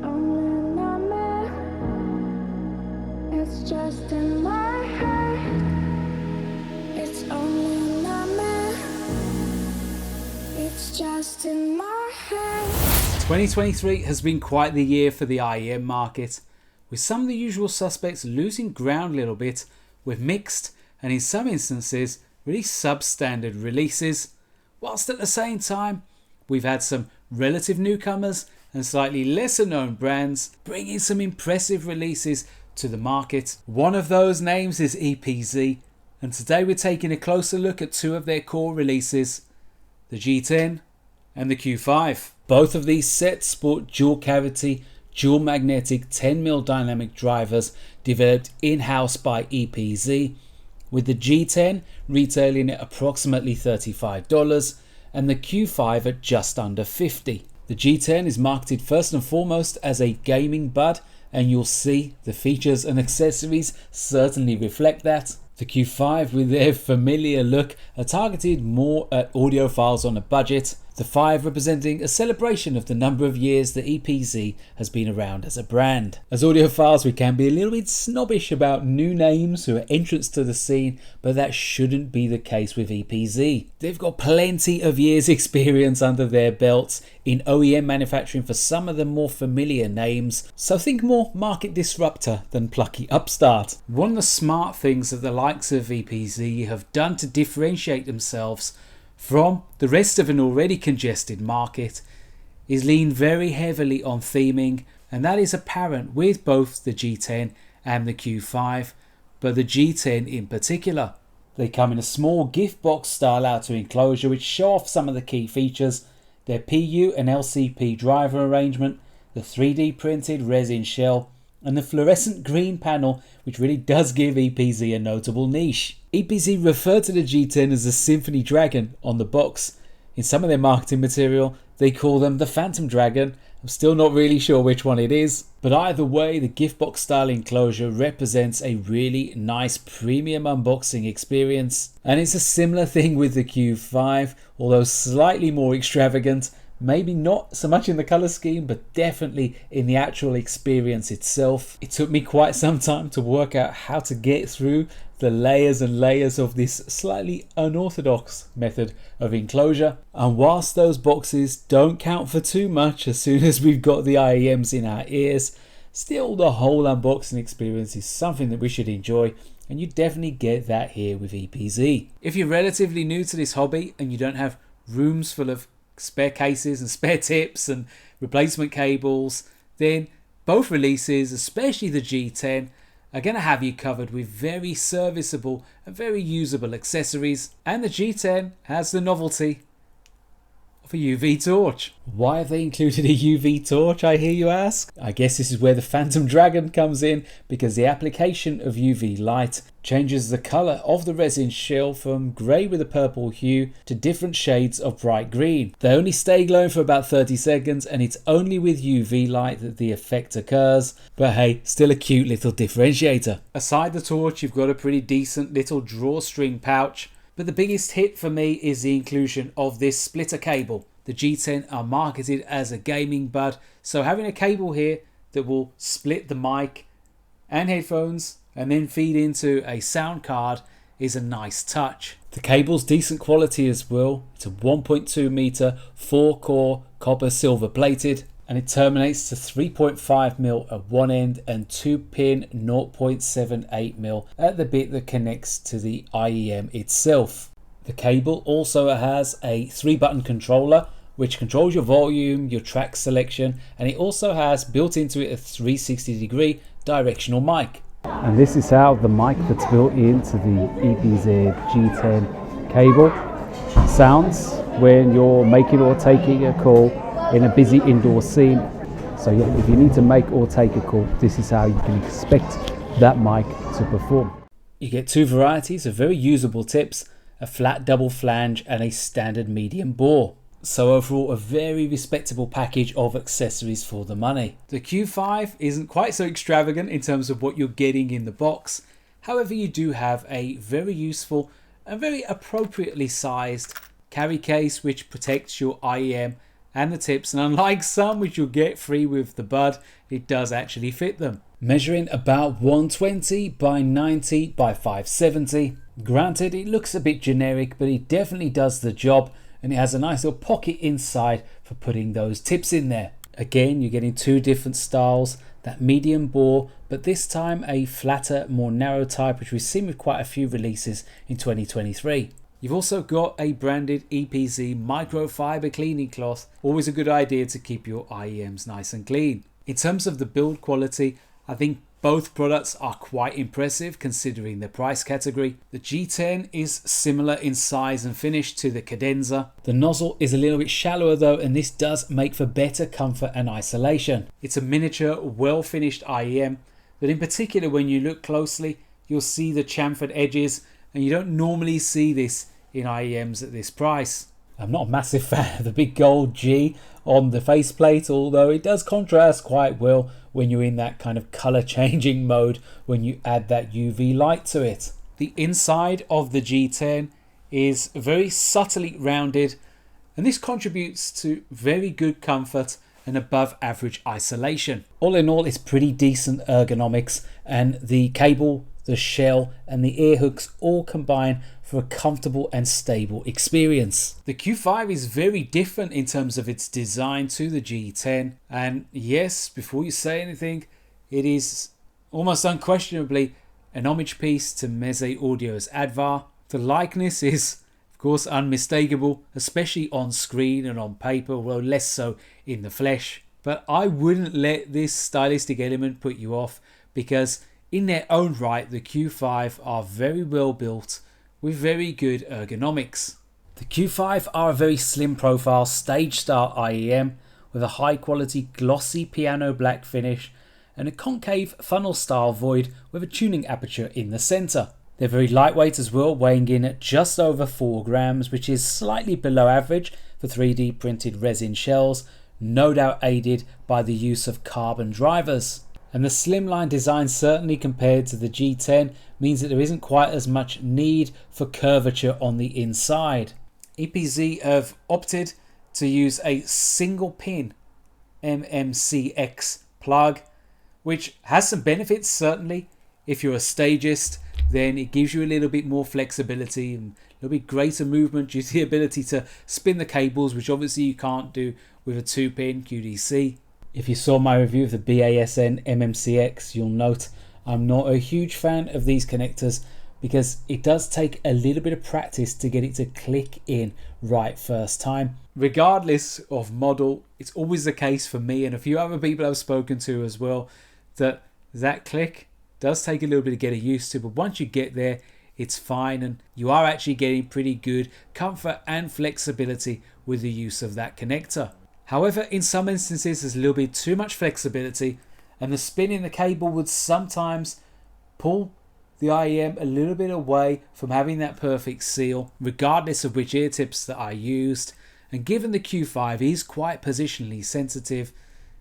only a nightmare. It's just in my head. It's only a nightmare. It's just in my head. 2023 has been quite the year for the IEM market, with some of the usual suspects losing ground a little bit with mixed and in some instances really substandard releases, whilst at the same time we've had some relative newcomers and slightly lesser known brands bringing some impressive releases to the market. One of those names is EPZ, and today we're taking a closer look at two of their core releases, the G10 and the Q5. Both of these sets sport dual cavity, dual magnetic 10mm dynamic drivers developed in-house by EPZ, with the G10 retailing at approximately $35 and the Q5 at just under $50. The G10 is marketed first and foremost as a gaming bud, and you'll see the features and accessories certainly reflect that. The Q5, with their familiar look, are targeted more at audiophiles on a budget, the 5 representing a celebration of the number of years that EPZ has been around as a brand. As audiophiles, we can be a little bit snobbish about new names who are entrants to the scene, but that shouldn't be the case with EPZ. They've got plenty of years experience under their belts in OEM manufacturing for some of the more familiar names, so think more market disruptor than plucky upstart. One of the smart things that the likes of EPZ have done to differentiate themselves from the rest of an already congested market is lean very heavily on theming, and that is apparent with both the G10 and the Q5, but the G10 in particular. They come in a small gift box style outer enclosure which show off some of the key features: their PU and LCP driver arrangement, the 3D printed resin shell, and the fluorescent green panel, which really does give EPZ a notable niche. EPZ referred to the G10 as the Symphony Dragon on the box. In some of their marketing material, they call them the Phantom Dragon. I'm still not really sure which one it is, but either way, the gift box style enclosure represents a really nice premium unboxing experience. And it's a similar thing with the Q5, although slightly more extravagant. Maybe not so much in the colour scheme, but definitely in the actual experience itself. It took me quite some time to work out how to get through the layers and layers of this slightly unorthodox method of enclosure. And whilst those boxes don't count for too much as soon as we've got the IEMs in our ears, still the whole unboxing experience is something that we should enjoy, and you definitely get that here with EPZ. If you're relatively new to this hobby and you don't have rooms full of spare cases and spare tips and replacement cables, then both releases, especially the G10, are going to have you covered with very serviceable and very usable accessories. And the G10 has the novelty of a UV torch. Why have they included a UV torch, I hear you ask? I guess this is where the Phantom Dragon comes in, because the application of UV light changes the colour of the resin shell from grey with a purple hue to different shades of bright green. They only stay glowing for about 30 seconds, and it's only with UV light that the effect occurs, but hey, still a cute little differentiator. Aside the torch, you've got a pretty decent little drawstring pouch, but the biggest hit for me is the inclusion of this splitter cable. The G10 are marketed as a gaming bud, so having a cable here that will split the mic and headphones and then feed into a sound card is a nice touch. The cable's decent quality as well. It's a 1.2 meter 4-core copper silver plated, and it terminates to 3.5mm at one end and 2-pin 0.78mm at the bit that connects to the IEM itself. The cable also has a 3-button controller which controls your volume, your track selection, and it also has built into it a 360-degree directional mic. And this is how the mic that's built into the EPZ G10 cable sounds when you're making or taking a call in a busy indoor scene. So yeah, if you need to make or take a call, this is how you can expect that mic to perform. You get two varieties of very usable tips, a flat double flange and a standard medium bore. So overall, a very respectable package of accessories for the money. The Q5 isn't quite so extravagant in terms of what you're getting in the box. However, you do have a very useful and very appropriately sized carry case which protects your IEM and the tips, and unlike some which you'll get free with the bud, it does actually fit them. Measuring about 120 by 90 by 570. Granted, it looks a bit generic, but it definitely does the job, and it has a nice little pocket inside for putting those tips in there. Again, you're getting two different styles, that medium bore, but this time a flatter, more narrow type, which we've seen with quite a few releases in 2023. You've also got a branded EPZ microfiber cleaning cloth, always a good idea to keep your IEMs nice and clean. In terms of the build quality, I think both products are quite impressive considering the price category. The G10 is similar in size and finish to the Cadenza. The nozzle is a little bit shallower though, and this does make for better comfort and isolation. It's a miniature, well finished IEM, but in particular when you look closely, you'll see the chamfered edges, and you don't normally see this in IEMs at this price. I'm not a massive fan of the big gold G on the faceplate, although it does contrast quite well when you're in that kind of color changing mode when you add that UV light to it. The inside of the G10 is very subtly rounded, and this contributes to very good comfort and above average isolation. All in all, it's pretty decent ergonomics, and the cable, the shell and the ear hooks all combine for a comfortable and stable experience. The Q5 is very different in terms of its design to the G10, and yes, before you say anything, it is almost unquestionably an homage piece to Meze Audio's Advar. The likeness is of course unmistakable, especially on screen and on paper, although less so in the flesh. But I wouldn't let this stylistic element put you off, because in their own right, the Q5 are very well built with very good ergonomics. The Q5 are a very slim profile stage style IEM with a high quality glossy piano black finish and a concave funnel style void with a tuning aperture in the center. They're very lightweight as well, weighing in at just over 4 grams, which is slightly below average for 3D printed resin shells, no doubt aided by the use of carbon drivers. And the slimline design, certainly compared to the G10, means that there isn't quite as much need for curvature on the inside. EPZ have opted to use a single pin MMCX plug, which has some benefits certainly. If you're a stagist, then it gives you a little bit more flexibility and a little bit greater movement due to the ability to spin the cables, which obviously you can't do with a 2-pin QDC. If you saw my review of the BASN MMCX, you'll note I'm not a huge fan of these connectors because it does take a little bit of practice to get it to click in right first time. Regardless of model, it's always the case for me and a few other people I've spoken to as well, that click does take a little bit of getting used to, but once you get there, it's fine, and you are actually getting pretty good comfort and flexibility with the use of that connector. However, in some instances there's a little bit too much flexibility, and the spin in the cable would sometimes pull the IEM a little bit away from having that perfect seal, regardless of which ear tips that I used. And given the Q5 is quite positionally sensitive,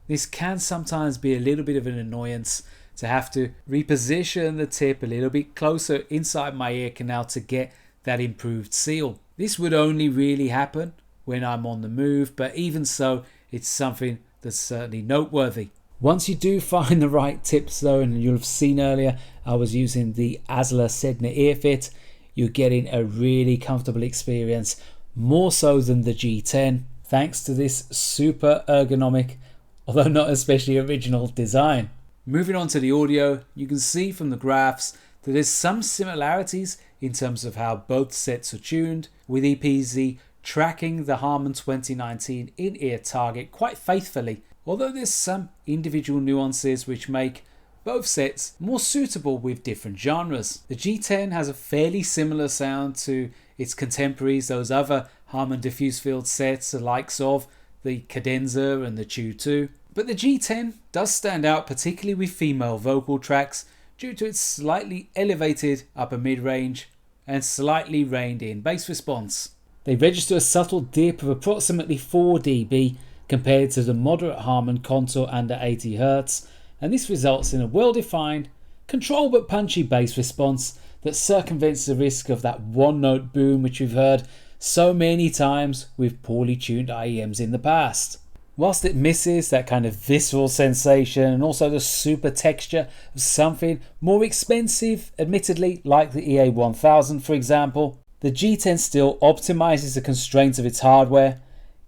this can sometimes be a little bit of an annoyance to have to reposition the tip a little bit closer inside my ear canal to get that improved seal. This would only really happen when I'm on the move, but even so, it's something that's certainly noteworthy. Once you do find the right tips though, and you'll have seen earlier I was using the Asler Sedna ear fit, you're getting a really comfortable experience, more so than the G10, thanks to this super ergonomic, although not especially original design. Moving on to the audio, you can see from the graphs that there's some similarities in terms of how both sets are tuned, with EPZ tracking the Harman 2019 in-ear target quite faithfully, although there's some individual nuances which make both sets more suitable with different genres. The G10 has a fairly similar sound to its contemporaries, those other Harman-diffuse field sets, the likes of the Cadenza and the Q2. But the G10 does stand out, particularly with female vocal tracks, due to its slightly elevated upper mid-range and slightly reined-in bass response. They register a subtle dip of approximately 4 dB compared to the moderate Harman contour under 80 Hz, and this results in a well-defined, controlled but punchy bass response that circumvents the risk of that one-note boom which we've heard so many times with poorly tuned IEMs in the past. Whilst it misses that kind of visceral sensation and also the super texture of something more expensive, admittedly, like the EA1000 for example, the G10 still optimizes the constraints of its hardware.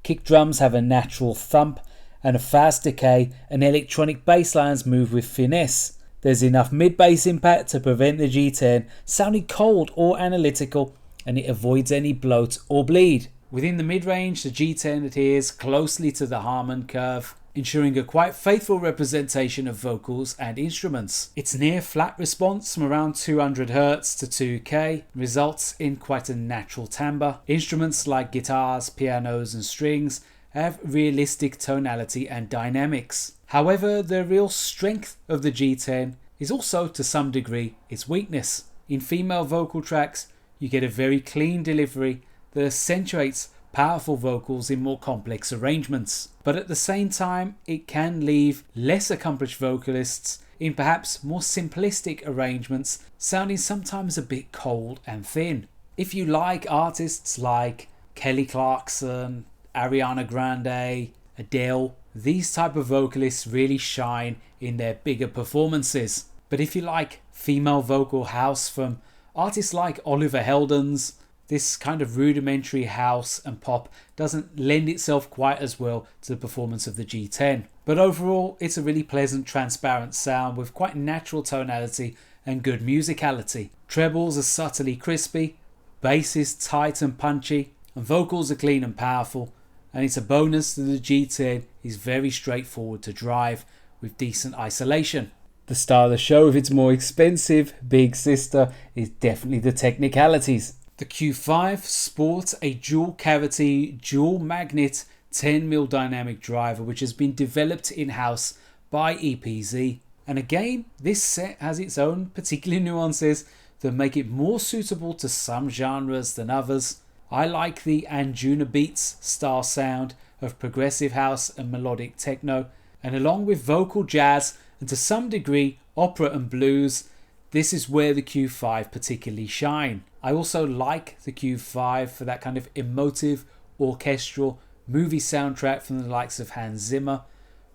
Kick drums have a natural thump and a fast decay, and electronic bass lines move with finesse. There's enough mid-bass impact to prevent the G10 sounding cold or analytical, and it avoids any bloat or bleed. Within the mid-range, the G10 adheres closely to the Harman curve, ensuring a quite faithful representation of vocals and instruments. Its near flat response from around 200Hz to 2K results in quite a natural timbre. Instruments like guitars, pianos and strings have realistic tonality and dynamics. However, the real strength of the G10 is also to some degree its weakness. In female vocal tracks, you get a very clean delivery that accentuates powerful vocals in more complex arrangements. But at the same time, it can leave less accomplished vocalists in perhaps more simplistic arrangements, sounding sometimes a bit cold and thin. If you like artists like Kelly Clarkson, Ariana Grande, Adele, these type of vocalists really shine in their bigger performances. But if you like female vocal house from artists like Oliver Heldens, this kind of rudimentary house and pop doesn't lend itself quite as well to the performance of the G10. But overall, it's a really pleasant, transparent sound with quite natural tonality and good musicality. Trebles are subtly crispy, bass is tight and punchy, and vocals are clean and powerful. And it's a bonus that the G10 is very straightforward to drive with decent isolation. The star of the show with its more expensive big sister is definitely the Technicalities. The Q5 sports a dual cavity, dual magnet 10mm dynamic driver which has been developed in-house by EPZ. And again, this set has its own particular nuances that make it more suitable to some genres than others. I like the Anjuna Beats style sound of progressive house and melodic techno, and along with vocal jazz and to some degree opera and blues, this is where the Q5 particularly shine. I also like the Q5 for that kind of emotive, orchestral, movie soundtrack from the likes of Hans Zimmer,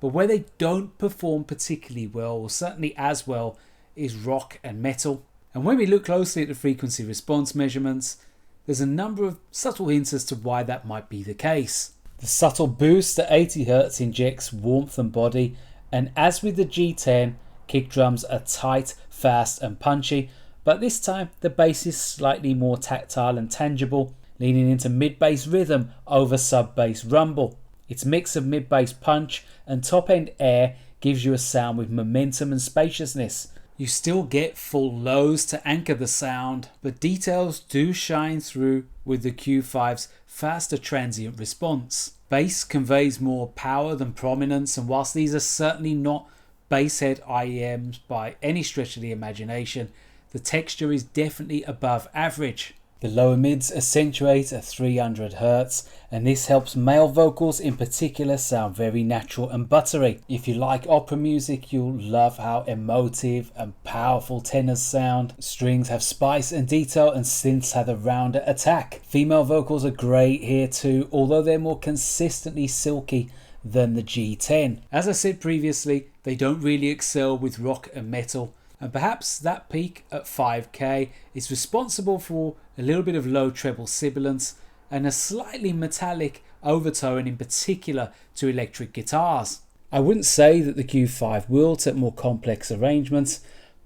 but where they don't perform particularly well, or certainly as well, is rock and metal. And when we look closely at the frequency response measurements, there's a number of subtle hints as to why that might be the case. The subtle boost at 80Hz injects warmth and body, and as with the G10, kick drums are tight, fast and punchy, but this time the bass is slightly more tactile and tangible, leaning into mid-bass rhythm over sub-bass rumble. Its mix of mid-bass punch and top-end air gives you a sound with momentum and spaciousness. You still get full lows to anchor the sound, but details do shine through with the Q5's faster transient response. Bass conveys more power than prominence, and whilst these are certainly not basshead IEMs by any stretch of the imagination, the texture is definitely above average. The lower mids accentuate at 300Hz, and this helps male vocals in particular sound very natural and buttery. If you like opera music, you'll love how emotive and powerful tenors sound. Strings have spice and detail, and synths have a rounder attack. Female vocals are great here too, although they're more consistently silky than the G10. As I said previously, they don't really excel with rock and metal, and perhaps that peak at 5K is responsible for a little bit of low treble sibilance and a slightly metallic overtone, in particular to electric guitars. I wouldn't say that the Q5 wilt at more complex arrangements,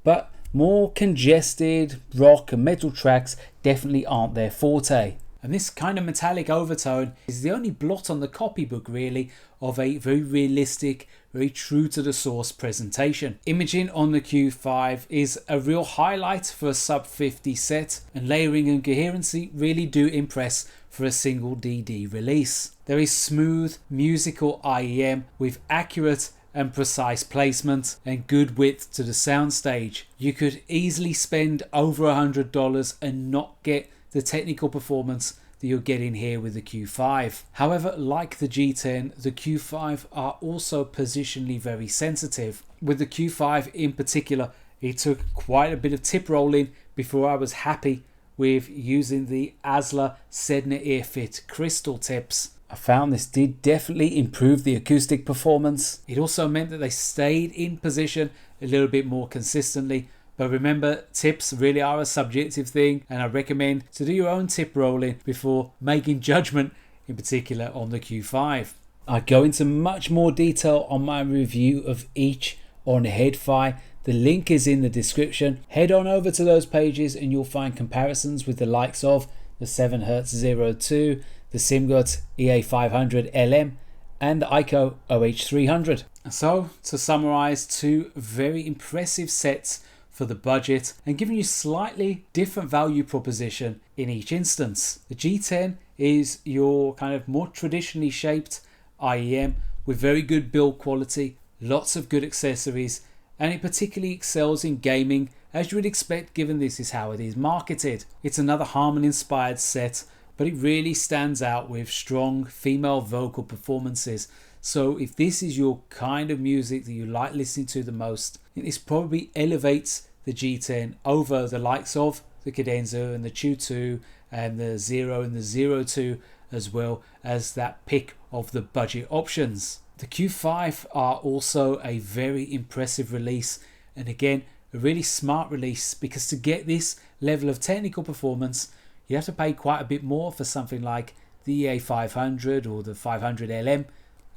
but more congested rock and metal tracks definitely aren't their forte. And this kind of metallic overtone is the only blot on the copybook really of a very realistic, very true to the source presentation. Imaging on the Q5 is a real highlight for a sub 50 set, and layering and coherency really do impress for a single DD release. There is smooth musical IEM with accurate and precise placement and good width to the soundstage. You could easily spend over $100 and not get the technical performance that you're getting here with the Q5. However, like the G10, the Q5 are also positionally very sensitive. With the Q5 in particular, it took quite a bit of tip rolling before I was happy with using the Aslar Sedna Earfit crystal tips. I found this did definitely improve the acoustic performance. It also meant that they stayed in position a little bit more consistently. But remember, tips really are a subjective thing, and I recommend to do your own tip rolling before making judgment, in particular on the Q5. I go into much more detail on my review of each on HeadFi. The link is in the description. Head on over to those pages and you'll find comparisons with the likes of the 7Hz02, the SimGuts EA500 LM, and the ICO OH300. So, to summarize, two very impressive sets for the budget and giving you slightly different value proposition in each instance. The G10 is your kind of more traditionally shaped IEM with very good build quality, lots of good accessories, and it particularly excels in gaming, as you would expect given this is how it is marketed. It's another Harman inspired set, but it really stands out with strong female vocal performances. So if this is your kind of music that you like listening to the most, this probably elevates the G10 over the likes of the Cadenza and the Q2 and the Zero and the 02, as well as that pick of the budget options. The Q5 are also a very impressive release, and again a really smart release, because to get this level of technical performance you have to pay quite a bit more for something like the EA500 or the 500 LM.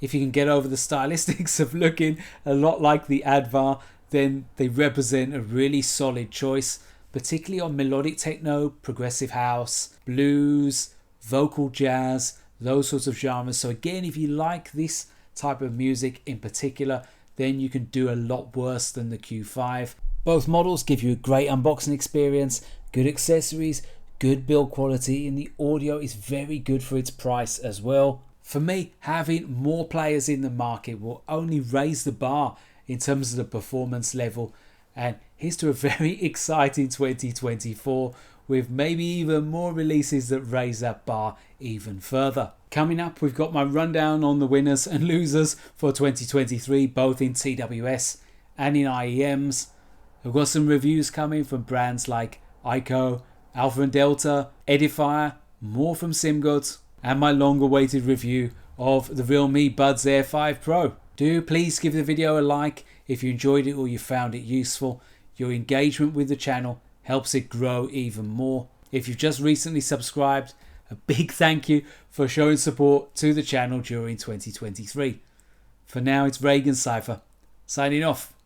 If you can get over the stylistics of looking a lot like the Advar, then they represent a really solid choice, particularly on melodic techno, progressive house, blues, vocal jazz, those sorts of genres. So again, if you like this type of music in particular, then you can do a lot worse than the Q5. Both models give you a great unboxing experience, good accessories, good build quality, and the audio is very good for its price as well. For me, having more players in the market will only raise the bar in terms of the performance level, and here's to a very exciting 2024 with maybe even more releases that raise that bar even further. Coming up, we've got my rundown on the winners and losers for 2023, both in TWS and in IEMs. We've got some reviews coming from brands like ICO, Alpha and Delta, Edifier, more from SimGuts, and my long-awaited review of the Realme Buds Air 5 Pro. Do please give the video a like if you enjoyed it or you found it useful. Your engagement with the channel helps it grow even more. If you've just recently subscribed, a big thank you for showing support to the channel during 2023. For now, it's ReganCipher signing off.